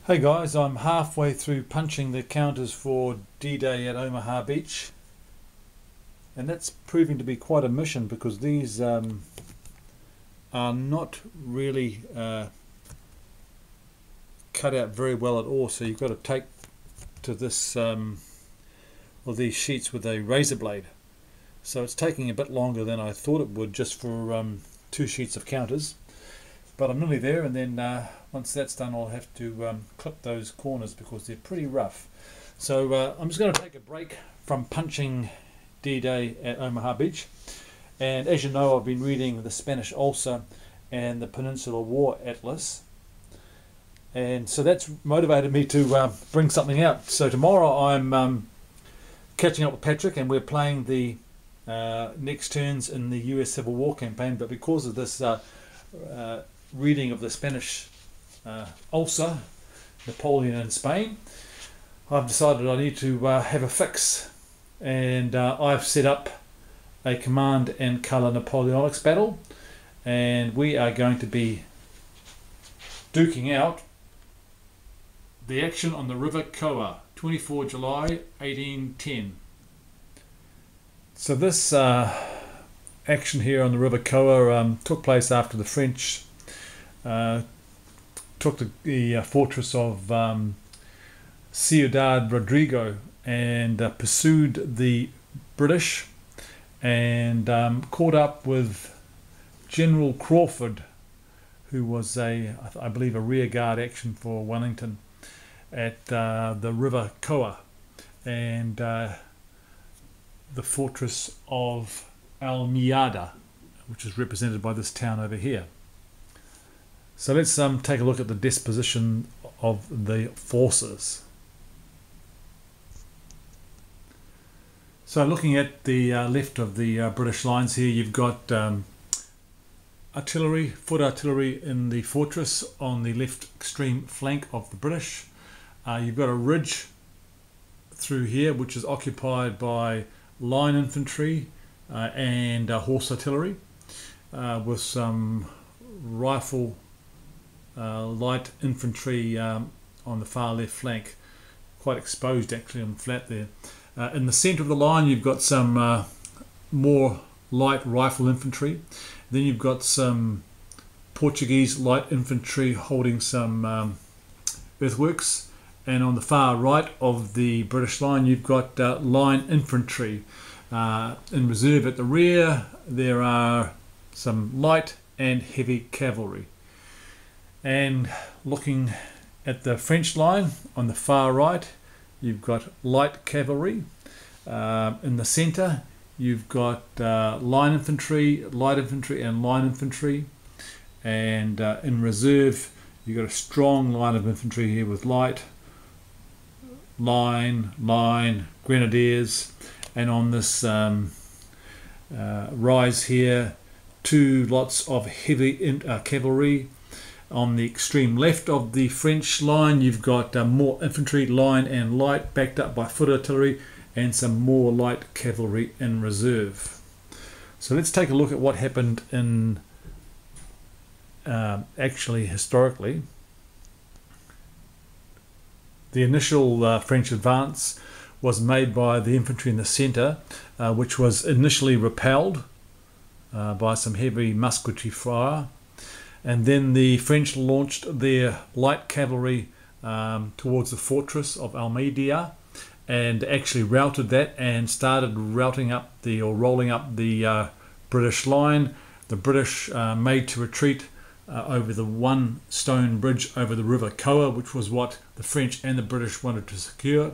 Hey guys, I'm halfway through punching the counters for D-Day at Omaha Beach, and that's proving to be quite a mission because these are not really cut out very well at all, so you've got to take to this these sheets with a razor blade. So it's taking a bit longer than I thought it would just for two sheets of counters. But I'm nearly there, and then once that's done I'll have to clip those corners because they're pretty rough. So I'm just going to take a break from punching D-Day at Omaha Beach, and as you know, I've been reading the Spanish Ulcer and the Peninsular War Atlas, and so that's motivated me to bring something out. So tomorrow I'm catching up with Patrick, and we're playing the next turns in the US Civil War campaign, but because of this reading of the Spanish Ulcer, Napoleon in Spain, I've decided I need to have a fix, and I've set up a command and colour Napoleonics battle, and we are going to be duking out the action on the River Coa, 24 July 1810. So this action here on the River Coa took place after the French took the fortress of Ciudad Rodrigo and pursued the British, and caught up with General Crawford, who was I believe a rear guard action for Wellington at the River Coa and the fortress of Almeida, which is represented by this town over here. So let's take a look at the disposition of the forces. So looking at the left of the British lines here, you've got artillery, foot artillery in the fortress on the left extreme flank of the British. You've got a ridge through here which is occupied by line infantry and horse artillery with some rifle light infantry on the far left flank, quite exposed actually on the flat there. In the centre of the line you've got some more light rifle infantry. Then you've got some Portuguese light infantry holding some earthworks, and on the far right of the British line you've got line infantry in reserve. At the rear there are some light and heavy cavalry. And looking at the French line on the far right, you've got light cavalry. In the centre you've got line infantry, light infantry and line infantry, and in reserve you've got a strong line of infantry here with light, line, grenadiers, and on this rise here two lots of heavy cavalry. On the extreme left of the French line you've got more infantry, line and light, backed up by foot artillery and some more light cavalry in reserve. So let's take a look at what happened in actually historically. The initial French advance was made by the infantry in the centre, which was initially repelled by some heavy musketry fire. And then the French launched their light cavalry towards the fortress of Almeida and actually routed that and started rolling up the British line. The British made to retreat over the one stone bridge over the River Coa, which was what the French and the British wanted to secure.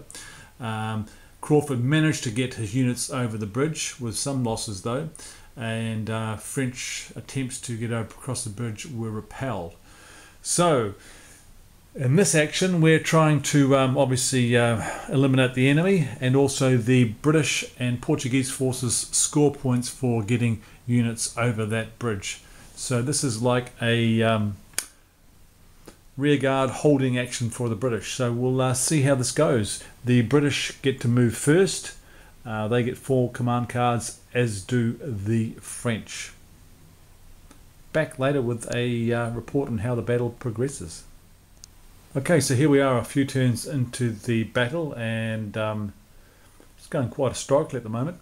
Crawford managed to get his units over the bridge with some losses though, and French attempts to get across the bridge were repelled. So in this action we're trying to obviously eliminate the enemy, and also the British and Portuguese forces score points for getting units over that bridge. So this is like a rearguard holding action for the British. So we'll see how this goes. The British get to move first. They get 4 command cards, as do the French. Back later with a report on how the battle progresses. Okay, so here we are a few turns into the battle, and it's going quite historically at the moment.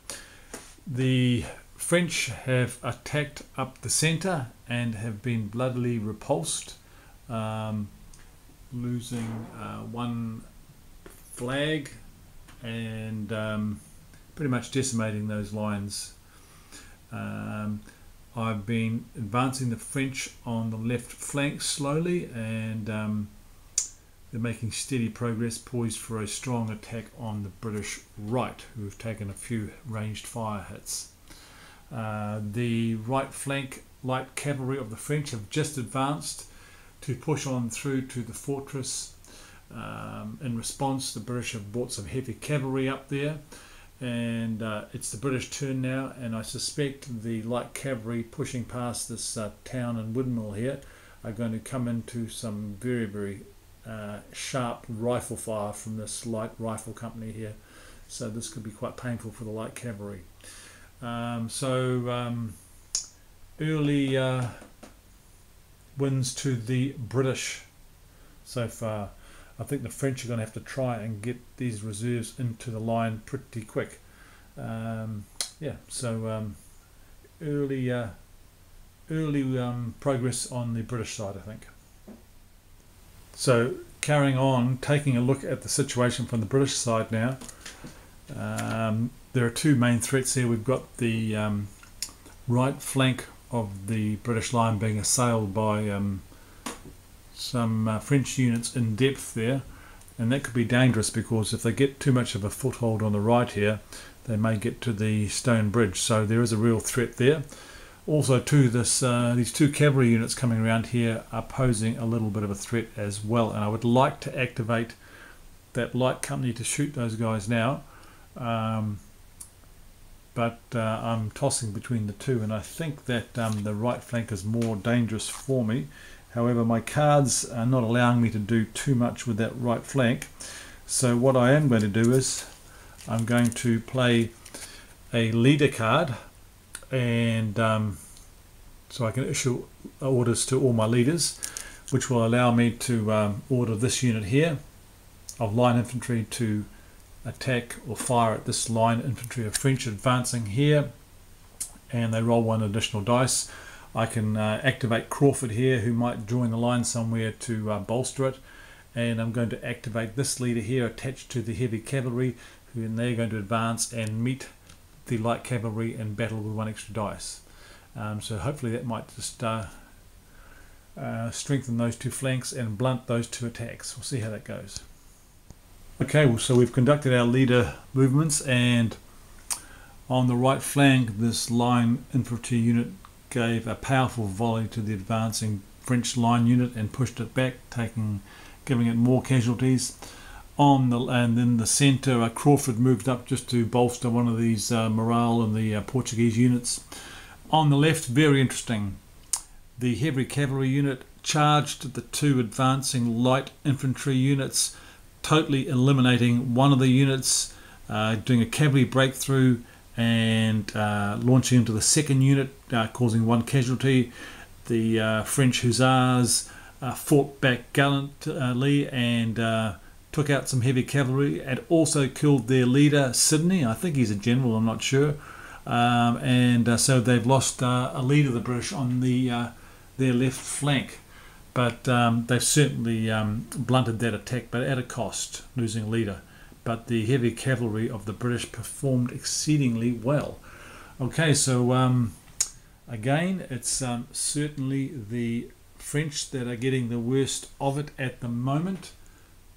The French have attacked up the centre and have been bloodily repulsed, losing one flag and pretty much decimating those lines. I've been advancing the French on the left flank slowly, and they're making steady progress, poised for a strong attack on the British right, who have taken a few ranged fire hits. The right flank light cavalry of the French have just advanced to push on through to the fortress. In response, the British have brought some heavy cavalry up there, and it's the British turn now, and I suspect the light cavalry pushing past this town and windmill here are going to come into some very, very sharp rifle fire from this light rifle company here, so this could be quite painful for the light cavalry. Early wins to the British so far. I think the French are going to have to try and get these reserves into the line pretty quick. Early progress on the British side, I think. So carrying on, taking a look at the situation from the British side now. There are two main threats here. We've got the right flank of the British line being assailed by some French units in depth there, and that could be dangerous because if they get too much of a foothold on the right here, they may get to the stone bridge, so there is a real threat there. Also too, these two cavalry units coming around here are posing a little bit of a threat as well, and I would like to activate that light company to shoot those guys now, but I'm tossing between the two, and I think that the right flank is more dangerous for me. However, my cards are not allowing me to do too much with that right flank, so what I am going to do is I'm going to play a leader card, and so I can issue orders to all my leaders, which will allow me to order this unit here of line infantry to attack or fire at this line infantry of French advancing here, and they roll one additional dice. I can activate Crawford here, who might join the line somewhere to bolster it, and I'm going to activate this leader here attached to the heavy cavalry, who and they're going to advance and meet the light cavalry in battle with one extra dice. So hopefully that might just strengthen those two flanks and blunt those two attacks. We'll see how that goes. Okay, well, so we've conducted our leader movements, and on the right flank this line infantry unit gave a powerful volley to the advancing French line unit and pushed it back, giving it more casualties. And then the centre, Crawford moved up just to bolster one of these morale in the Portuguese units. On the left, very interesting, the heavy cavalry unit charged the two advancing light infantry units, totally eliminating one of the units, doing a cavalry breakthrough and launching into the second unit, causing one casualty. The French hussars fought back gallantly and took out some heavy cavalry, and also killed their leader Sydney. I think he's a general, I'm not sure. So they've lost a leader of the British on their left flank, but they've certainly blunted that attack, but at a cost, losing a leader. But the heavy cavalry of the British performed exceedingly well. Okay, so again, it's certainly the French that are getting the worst of it at the moment,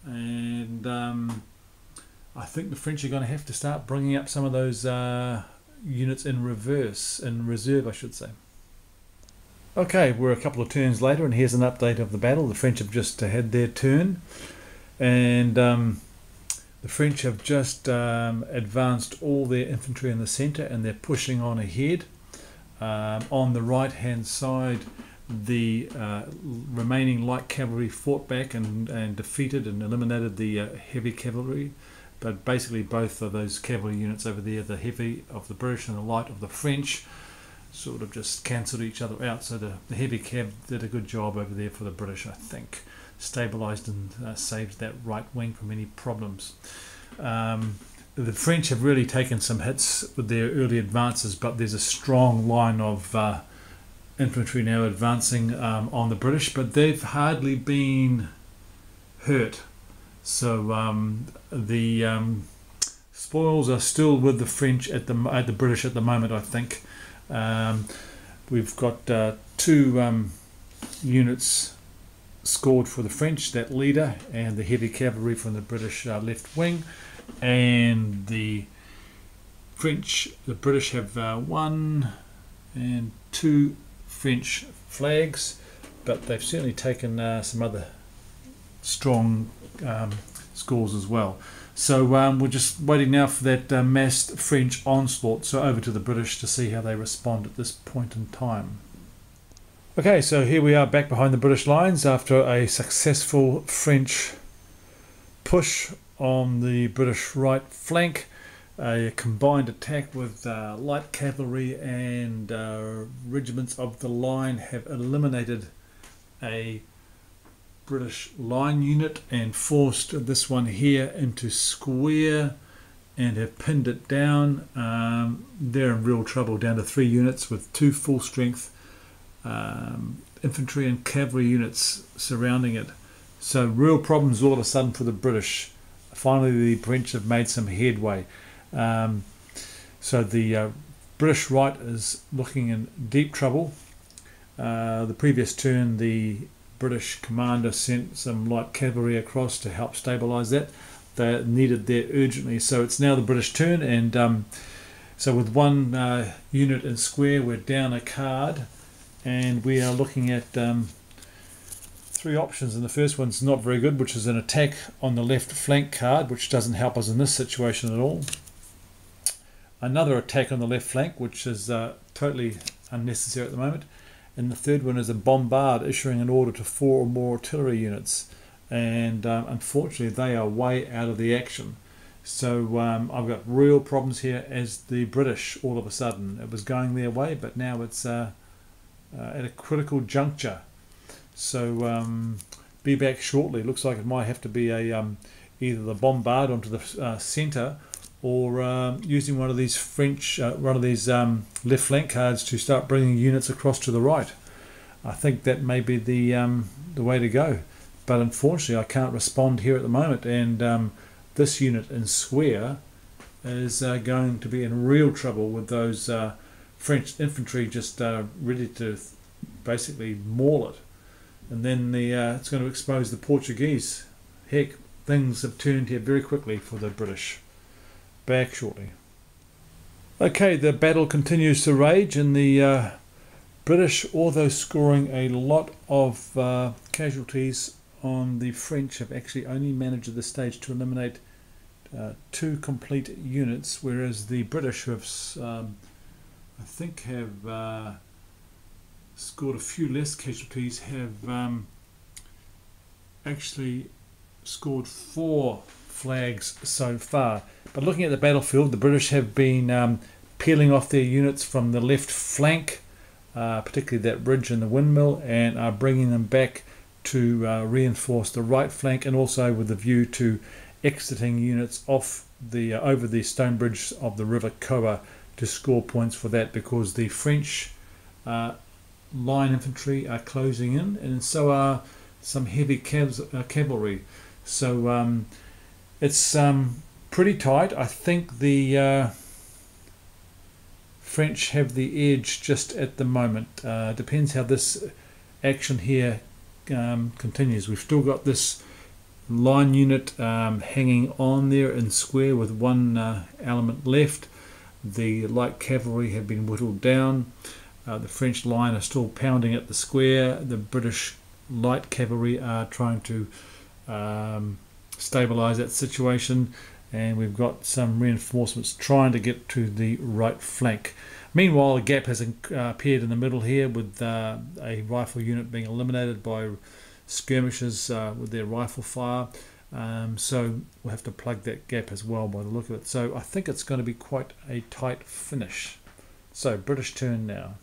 and I think the French are going to have to start bringing up some of those units in reserve, I should say. Okay, we're a couple of turns later, and here's an update of the battle. The French have just had their turn, and the French have just advanced all their infantry in the centre, and they're pushing on ahead. On the right hand side, the remaining light cavalry fought back and defeated and eliminated the heavy cavalry, but basically both of those cavalry units over there, the heavy of the British and the light of the French, sort of just cancelled each other out, so the heavy cav did a good job over there for the British, I think. stabilised and saved that right wing from any problems. The French have really taken some hits with their early advances, but there's a strong line of infantry now advancing on the British, but they've hardly been hurt. So the spoils are still with the French at the British at the moment, I think. We've got 2 units scored for the French, that leader and the heavy cavalry from the British left wing, and the British have 1 and 2 French flags, but they've certainly taken some other strong scores as well. So we're just waiting now for that massed French onslaught, so over to the British to see how they respond at this point in time. Okay, so here we are back behind the British lines after a successful French push on the British right flank. A combined attack with light cavalry and regiments of the line have eliminated a British line unit and forced this one here into square and have pinned it down. They're in real trouble, down to 3 units with 2 full strength infantry and cavalry units surrounding it. So real problems all of a sudden for the British. Finally the French have made some headway. So the British right is looking in deep trouble. The previous turn the British commander sent some light cavalry across to help stabilise that. They needed that urgently, so it's now the British turn, and so with 1 unit in square we're down a card, and we are looking at 3 options, and the first one's not very good, which is an attack on the left flank card, which doesn't help us in this situation at all. Another attack on the left flank, which is totally unnecessary at the moment. And the third one is a bombard, issuing an order to 4 or more artillery units, and unfortunately they are way out of the action. So I've got real problems here as the British all of a sudden. It was going their way, but now it's at a critical juncture. So be back shortly. Looks like it might have to be a either the bombard onto the centre, or using one of these left flank cards to start bringing units across to the right. I think that may be the way to go. But unfortunately I can't respond here at the moment, and this unit in square is going to be in real trouble with those French infantry just ready to basically maul it. And then it's going to expose the Portuguese. Heck, things have turned here very quickly for the British. Back shortly. Okay, the battle continues to rage, and the British, although scoring a lot of casualties on the French, have actually only managed at this stage to eliminate 2 complete units, whereas the British have, I think, have scored a few less casualties, have actually scored 4 flags so far. But looking at the battlefield, the British have been peeling off their units from the left flank, particularly that ridge and the windmill, and are bringing them back to reinforce the right flank, and also with the view to exiting units off the over the stone bridge of the River Coa to score points for that, because the French line infantry are closing in, and so are some heavy cavalry. So it's pretty tight. I think the French have the edge just at the moment. Depends how this action here continues. We've still got this line unit hanging on there in square with 1 element left. The light cavalry have been whittled down. The French line are still pounding at the square. The British light cavalry are trying to stabilise that situation, and we've got some reinforcements trying to get to the right flank. Meanwhile, a gap has appeared in the middle here, with a rifle unit being eliminated by skirmishers with their rifle fire. So we'll have to plug that gap as well by the look of it. So I think it's going to be quite a tight finish. So British turn now.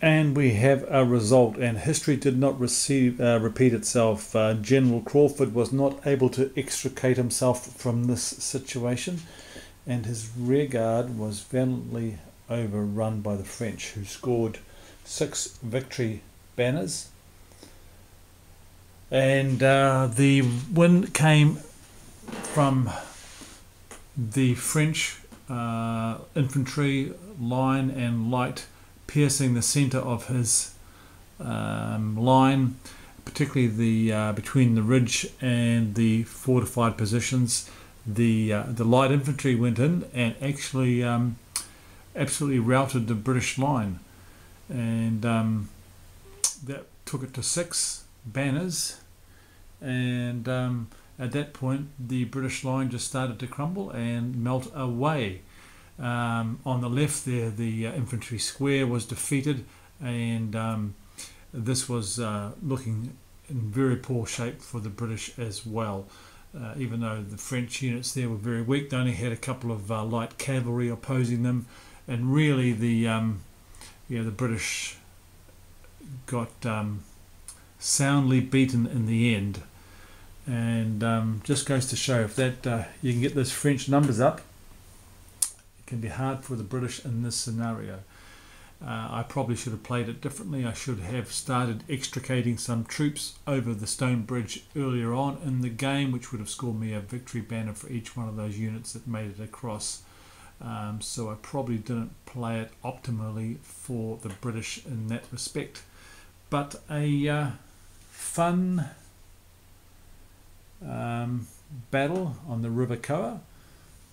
And we have a result, and history did not repeat itself. General Crawford was not able to extricate himself from this situation, and his rearguard was valiantly overrun by the French, who scored 6 victory banners. And the win came from the French infantry line and light piercing the centre of his line, particularly the between the ridge and the fortified positions. The light infantry went in and actually absolutely routed the British line, and that took it to 6 banners. And at that point, the British line just started to crumble and melt away. On the left there, the infantry square was defeated, and this was looking in very poor shape for the British as well. Even though the French units there were very weak, they only had a couple of light cavalry opposing them, and really the British got soundly beaten in the end. And just goes to show, if that you can get those French numbers up, it can be hard for the British in this scenario. I probably should have played it differently. I should have started extricating some troops over the stone bridge earlier on in the game, which would have scored me a victory banner for each one of those units that made it across. So I probably didn't play it optimally for the British in that respect. But a fun battle on the River Coa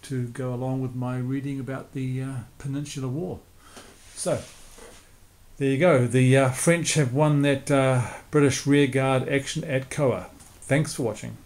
to go along with my reading about the Peninsular War. So there you go. The French have won that British rearguard action at Coa. Thanks for watching.